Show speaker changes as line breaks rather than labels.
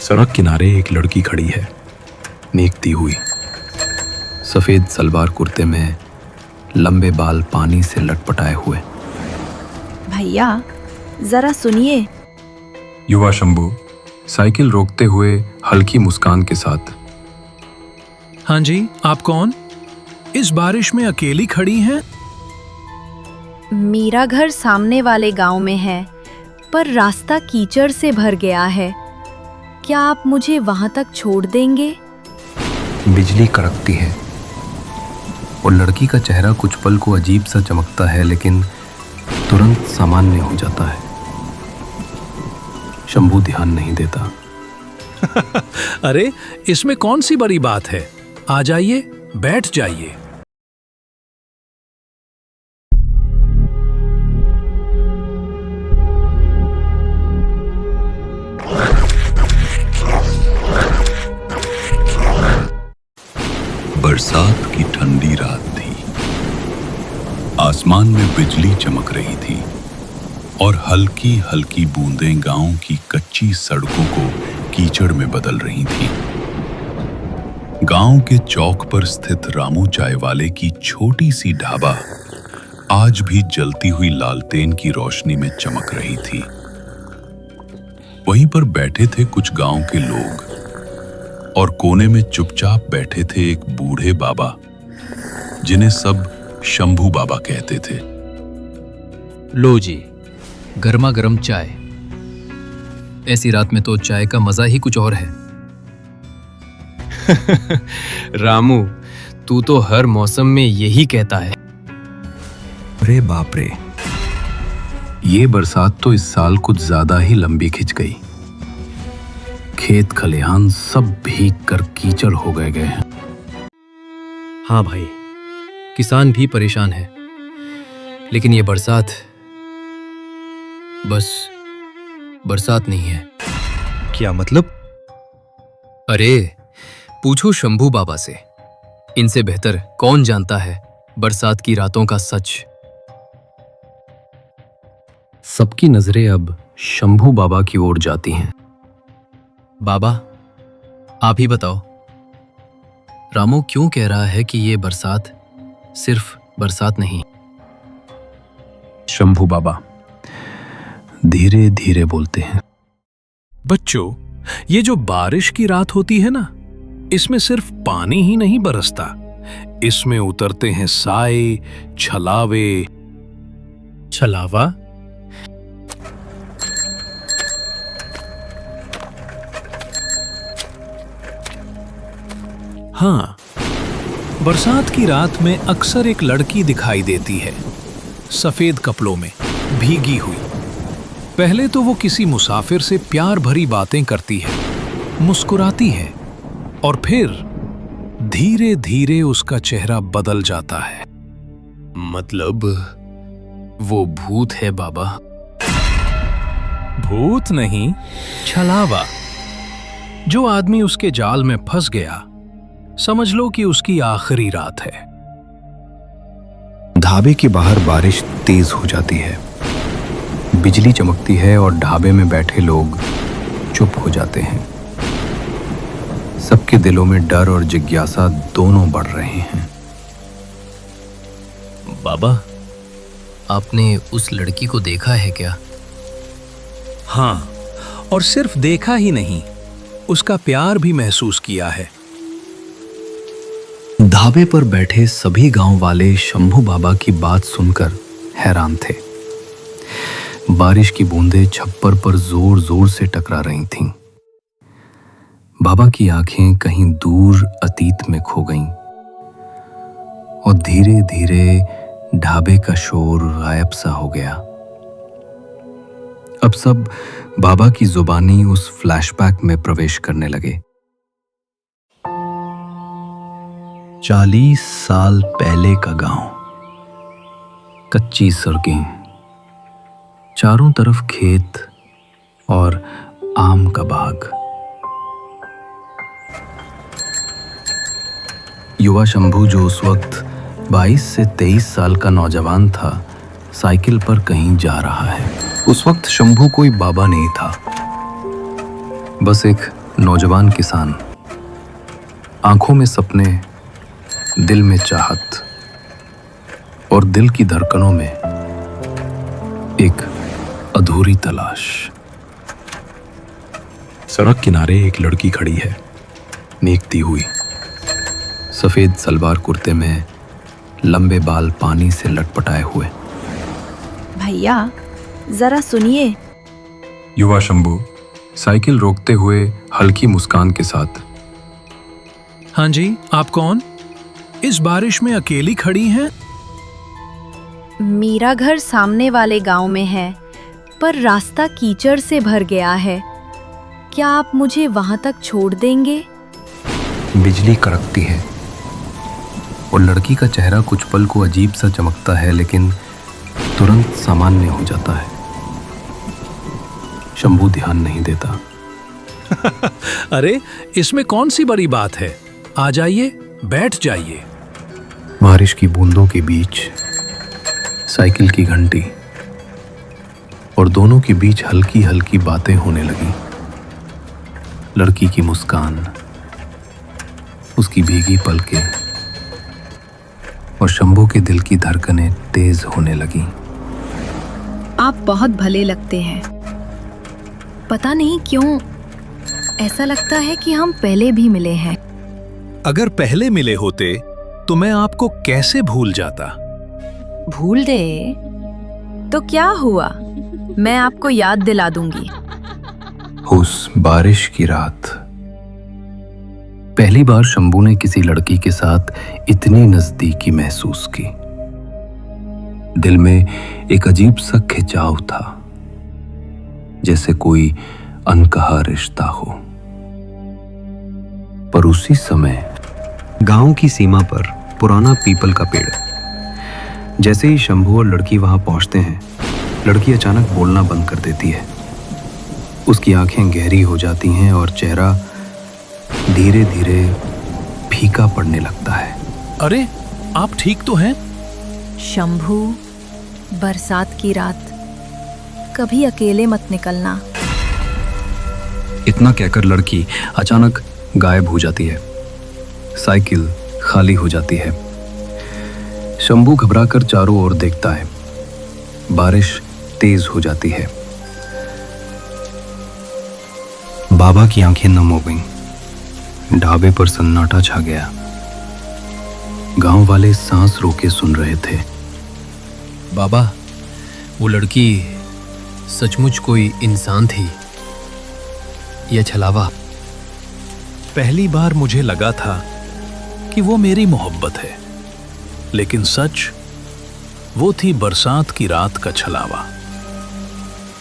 सड़क किनारे एक लड़की खड़ी है, नेकती हुई। सफेद सलवार कुर्ते में, लंबे बाल पानी से लटपटाए हुए।
भैया जरा सुनिए।
युवा शंभू साइकिल रोकते हुए हल्की मुस्कान के साथ।
हाँ जी, आप कौन? इस बारिश में अकेली खड़ी हैं?
मेरा घर सामने वाले गांव में है, पर रास्ता कीचड़ से भर गया है। क्या आप मुझे वहां तक छोड़ देंगे?
बिजली कड़कती है और लड़की का चेहरा कुछ पल को अजीब सा चमकता है, लेकिन तुरंत सामान्य हो जाता है। शंभू ध्यान नहीं देता।
अरे इसमें कौन सी बड़ी बात है? आ जाइए, बैठ जाइए।
बरसात की ठंडी रात थी। आसमान में बिजली चमक रही थी और हल्की हल्की बूंदें गांव की कच्ची सड़कों को कीचड़ में बदल रही थीं। गांव के चौक पर स्थित रामू चाय वाले की छोटी सी ढाबा आज भी जलती हुई लालटेन की रोशनी में चमक रही थी। वहीं पर बैठे थे कुछ गांव के लोग और कोने में चुपचाप बैठे थे एक बूढ़े बाबा, जिन्हें सब शंभू बाबा कहते थे।
लो जी, गर्मा गर्म चाय। ऐसी रात में तो चाय का मजा ही कुछ और है। रामू, तू तो हर मौसम में यही कहता है।
अरे बाप रे, ये बरसात तो इस साल कुछ ज्यादा ही लंबी खिंच गई। खेत खलिहान सब भीग कर कीचड़ हो गए हैं।
हाँ भाई, किसान भी परेशान है, लेकिन ये बरसात बस बरसात नहीं है।
क्या मतलब?
अरे पूछो शंभू बाबा से, इनसे बेहतर कौन जानता है बरसात की रातों का सच।
सबकी नजरें अब शंभू बाबा की ओर जाती हैं।
बाबा, आप ही बताओ, रामू क्यों कह रहा है कि ये बरसात सिर्फ बरसात नहीं?
शंभू बाबा धीरे धीरे बोलते हैं।
बच्चों, ये जो बारिश की रात होती है ना, इसमें सिर्फ पानी ही नहीं बरसता, इसमें उतरते हैं साए, छलावे। छलावा? हाँ, बरसात की रात में अक्सर एक लड़की दिखाई देती है, सफेद कपड़ों में, भीगी हुई। पहले तो वो किसी मुसाफिर से प्यार भरी बातें करती है, मुस्कुराती है, और फिर धीरे धीरे उसका चेहरा बदल जाता है।
मतलब वो भूत है बाबा?
भूत नहीं, छलावा। जो आदमी उसके जाल में फंस गया, समझ लो कि उसकी आखिरी रात है।
ढाबे के बाहर बारिश तेज हो जाती है, बिजली चमकती है और ढाबे में बैठे लोग चुप हो जाते हैं। सबके दिलों में डर और जिज्ञासा दोनों बढ़ रहे हैं।
बाबा, आपने उस लड़की को देखा है क्या?
हाँ, और सिर्फ देखा ही नहीं, उसका प्यार भी महसूस किया है।
ढाबे पर बैठे सभी गांव वाले शंभू बाबा की बात सुनकर हैरान थे। बारिश की बूंदें छप्पर पर जोर जोर से टकरा रही थीं। बाबा की आंखें कहीं दूर अतीत में खो गईं और धीरे धीरे ढाबे का शोर गायब सा हो गया। अब सब बाबा की जुबानी उस फ्लैशबैक में प्रवेश करने लगे। 40 साल पहले का गांव, कच्ची सड़कें, चारों तरफ खेत और आम का बाग। युवा शंभू, जो उस वक्त 22 से 23 साल का नौजवान था, साइकिल पर कहीं जा रहा है। उस वक्त शंभू कोई बाबा नहीं था, बस एक नौजवान किसान, आंखों में सपने, दिल में चाहत और दिल की धड़कनों में एक अधूरी तलाश।
सड़क किनारे एक लड़की खड़ी है,
नेकती हुई, सफेद सलवार कुर्ते में लंबे बाल पानी से लटपटाए हुए।
भैया जरा सुनिए।
युवा शंभू साइकिल रोकते हुए हल्की मुस्कान के साथ।
हाँ जी, आप कौन? इस बारिश में अकेली खड़ी हैं?
मेरा घर सामने वाले गांव में है, पर रास्ता कीचड़ से भर गया है। क्या आप मुझे वहां तक छोड़ देंगे?
बिजली कड़कती है और लड़की का चेहरा कुछ पल को अजीब सा चमकता है, लेकिन तुरंत सामान्य हो जाता है। शंभू ध्यान नहीं देता।
अरे इसमें कौन सी बड़ी बात है? आ जाइए, बैठ जाइए।
बारिश की बूंदों के बीच साइकिल की घंटी और दोनों के बीच हल्की हल्की बातें होने लगी। लड़की की मुस्कान, उसकी भीगी पलकें और शंभू के दिल की धड़कनें तेज होने लगी।
आप बहुत भले लगते हैं। पता नहीं क्यों ऐसा लगता है कि हम पहले भी मिले हैं।
अगर पहले मिले होते तो मैं आपको कैसे भूल जाता?
भूल गए तो क्या हुआ, मैं आपको याद दिला दूंगी।
उस बारिश की रात पहली बार शंभू ने किसी लड़की के साथ इतनी नजदीकी महसूस की। दिल में एक अजीब सा खिंचाव था, जैसे कोई अनकहा रिश्ता हो। पर उसी समय गांव की सीमा पर पुराना पीपल का पेड़। जैसे ही शंभू और लड़की वहां पहुंचते हैं, लड़की अचानक बोलना बंद कर देती है। उसकी आंखें गहरी हो जाती हैं और चेहरा धीरे धीरे फीका पड़ने लगता है।
अरे आप ठीक तो हैं?
शंभू, बरसात की रात, कभी अकेले मत निकलना।
इतना कहकर लड़की अचानक गायब हो जाती है। साइकिल खाली हो जाती है। शंभू घबराकर चारों ओर देखता है। बारिश तेज हो जाती है। बाबा की आंखें नम हो गईं। ढाबे पर सन्नाटा छा गया। गांव वाले सांस रोके सुन रहे थे।
बाबा, वो लड़की सचमुच कोई इंसान थी या छलावा?
पहली बार मुझे लगा था कि वो मेरी मोहब्बत है, लेकिन सच वो थी बरसात की रात का छलावा।